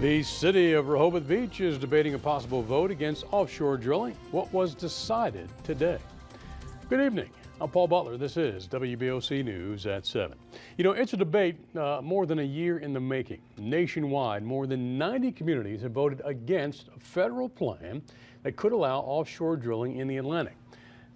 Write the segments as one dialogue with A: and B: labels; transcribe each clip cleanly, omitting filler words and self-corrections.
A: The city of Rehoboth Beach is debating a possible vote against offshore drilling. What was decided today? Good evening. I'm Paul Butler. This is WBOC News at 7. You know, it's a debate more than a year in the making. Nationwide, more than 90 communities have voted against a federal plan that could allow offshore drilling in the Atlantic.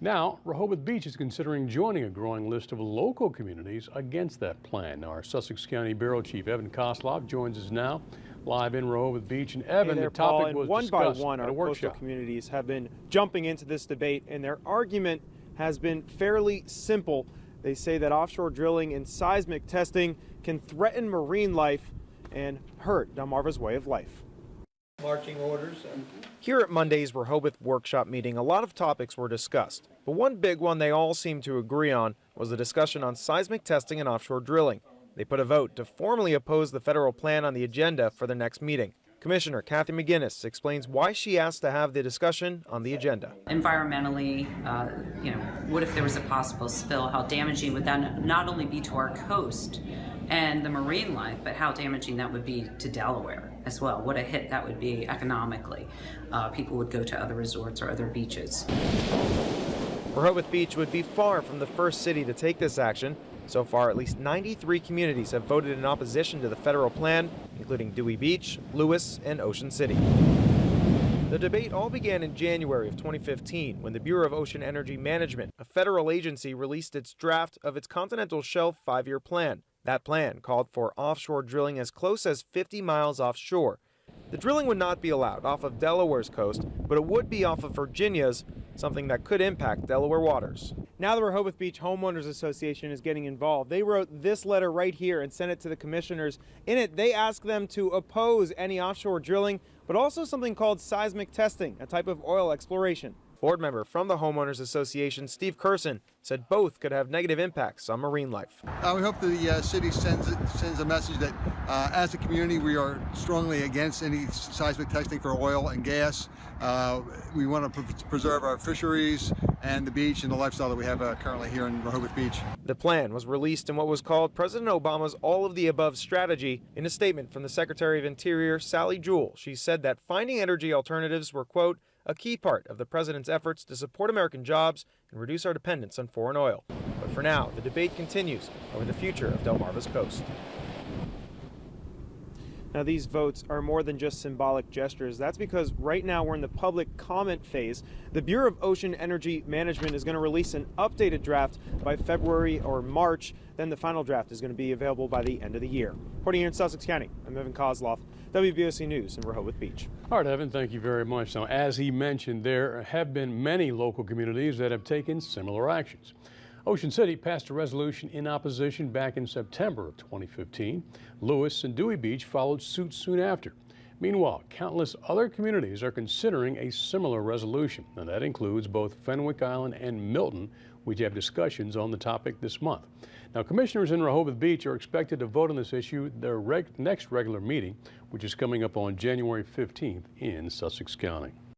A: Now, Rehoboth Beach is considering joining a growing list of local communities against that plan. Our Sussex County Bureau Chief Evan Kosloff joins us now, live in Rehoboth Beach. And Evan, the topic was
B: one by
A: discussed
B: one,
A: at a
B: our coastal
A: workshop.
B: communities have been jumping into this debate, and their argument has been fairly simple. They say that offshore drilling and seismic testing can threaten marine life and hurt Delmarva's way of life.
C: Marching orders.
B: Here at Monday's Rehoboth workshop meeting, a lot of topics were discussed, but one big one they all seemed to agree on was the discussion on seismic testing and offshore drilling. They put a vote to formally oppose the federal plan on the agenda for their next meeting. Commissioner Kathy McGinnis explains why she asked to have the discussion on the agenda.
D: Environmentally, what if there was a possible spill? How damaging would that not only be to our coast and the marine life, but how damaging that would be to Delaware as well? What a hit that would be economically. People would go to other resorts or other beaches.
B: Rehoboth Beach would be far from the first city to take this action. So far, at least 93 communities have voted in opposition to the federal plan, including Dewey Beach, Lewis, and Ocean City. The debate all began in January of 2015 when the Bureau of Ocean Energy Management, a federal agency, released its draft of its continental shelf 5-year plan. That plan called for offshore drilling as close as 50 miles offshore. The drilling would not be allowed off of Delaware's coast, but it would be off of Virginia's, something that could impact Delaware waters. Now the Rehoboth Beach Homeowners Association is getting involved. They wrote this letter right here and sent it to the commissioners. In it, they ask them to oppose any offshore drilling, but also something called seismic testing, a type of oil exploration. Board member from the Homeowners Association, Steve Curson, said both could have negative impacts on marine life.
E: We hope the city sends a message that as a community we are strongly against any seismic testing for oil and gas. We want to preserve our fisheries and the beach and the lifestyle that we have currently here in Rehoboth Beach. The plan was released in what was called President Obama's all-of-the-above strategy. In a statement from the Secretary of Interior, Sally Jewell, she said that finding energy alternatives were, quote, a key part of the president's efforts to support American jobs and reduce our dependence on foreign oil. But for now, the debate continues over the future of Delmarva's coast. Now, these votes are more than just symbolic gestures. That's because right now we're in the public comment phase. The Bureau of Ocean Energy Management is going to release an updated draft by February or March. Then the final draft is going to be available by the end of the year. Reporting here in Sussex County, I'm Evan Kosloff, WBOC News in Rehoboth Beach.
A: All right, Evan, thank you very much. Now, as he mentioned, there have been many local communities that have taken similar actions. Ocean City passed a resolution in opposition back in September of 2015. Lewis and Dewey Beach followed suit soon after. Meanwhile, countless other communities are considering a similar resolution, and that includes both Fenwick Island and Milton, which have discussions on the topic this month. Now, commissioners in Rehoboth Beach are expected to vote on this issue at their next regular meeting, which is coming up on January 15th in Sussex County.